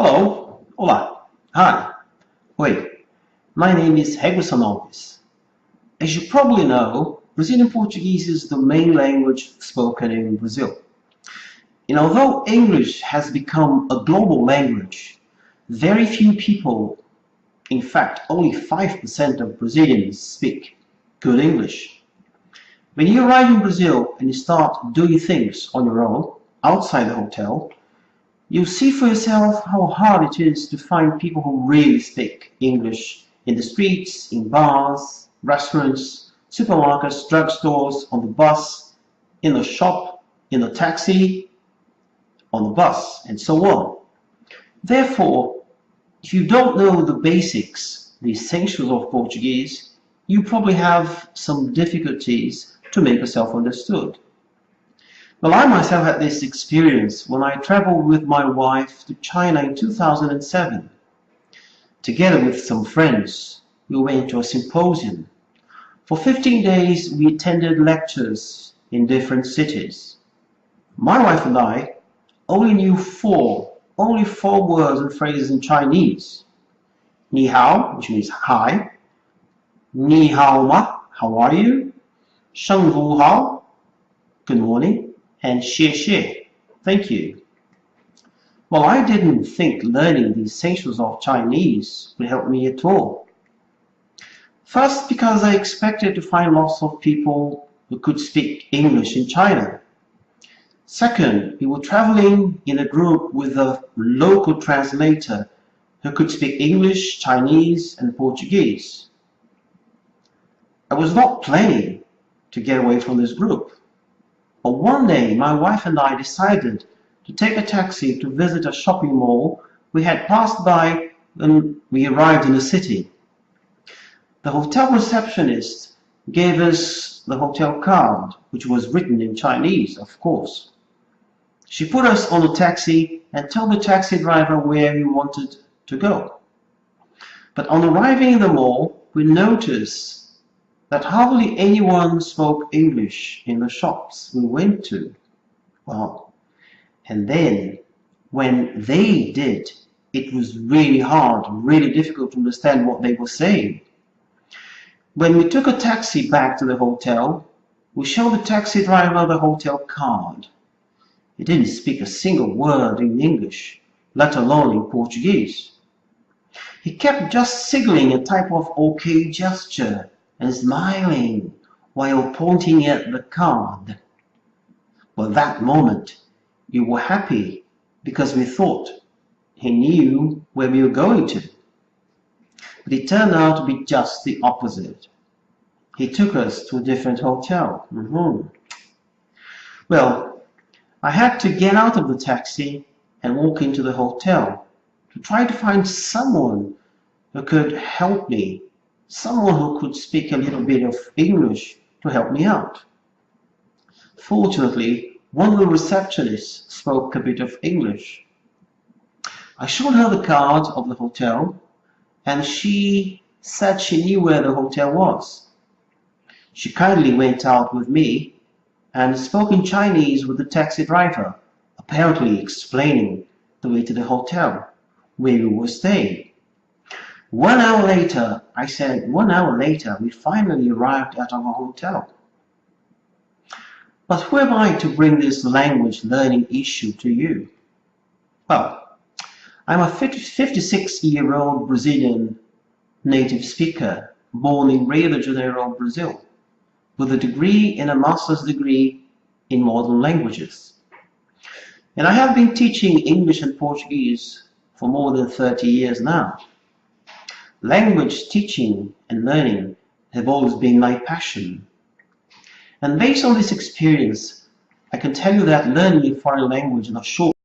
Hello, olá, hi, oi, my name is Reguson Alves. As you probably know, Brazilian Portuguese is the main language spoken in Brazil. And although English has become a global language, very few people, in fact only 5% of Brazilians speak good English. When you arrive in Brazil and you start doing things on your own, outside the hotel, you'll see for yourself how hard it is to find people who really speak English in the streets, in bars, restaurants, supermarkets, drugstores, on the bus, in the shop, in the taxi, on the bus, and so on. Therefore, if you don't know the basics, the essentials of Portuguese, you probably have some difficulties to make yourself understood. Well, I myself had this experience when I traveled with my wife to China in 2007. Together with some friends, we went to a symposium. For 15 days, we attended lectures in different cities. My wife and I only knew only four words and phrases in Chinese. Ni hao, which means hi. Ni hao ma, how are you? Sheng wu hao, good morning. And xie xie, thank you. Well, I didn't think learning the essentials of Chinese would help me at all. First, because I expected to find lots of people who could speak English in China. Second, we were traveling in a group with a local translator who could speak English, Chinese, and Portuguese. I was not planning to get away from this group. But one day, my wife and I decided to take a taxi to visit a shopping mall we had passed by when we arrived in the city. The hotel receptionist gave us the hotel card, which was written in Chinese, of course. She put us on a taxi and told the taxi driver where we wanted to go. But on arriving in the mall, we noticed that hardly anyone spoke English in the shops we went to. Well, and then, when they did, it was really hard, really difficult to understand what they were saying. When we took a taxi back to the hotel, we showed the taxi driver the hotel card. He didn't speak a single word in English, let alone in Portuguese. He kept just signaling a type of OK gesture and smiling while pointing at the card. Well, that moment, we were happy because we thought he knew where we were going to. But it turned out to be just the opposite. He took us to a different hotel. Well, I had to get out of the taxi and walk into the hotel to try to find someone who could help me, someone who could speak a little bit of English to help me out. Fortunately, one of the receptionists spoke a bit of English. I showed her the card of the hotel, and she said she knew where the hotel was. She kindly went out with me and spoke in Chinese with the taxi driver, apparently explaining the way to the hotel where we were staying. 1 hour later, I said, 1 hour later, we finally arrived at our hotel. But who am I to bring this language learning issue to you? Well, I'm a 56-year-old Brazilian native speaker, born in Rio de Janeiro, Brazil, with a degree and a master's degree in modern languages. And I have been teaching English and Portuguese for more than 30 years now. Language teaching and learning have always been my passion. And based on this experience, I can tell you that learning a foreign language in a short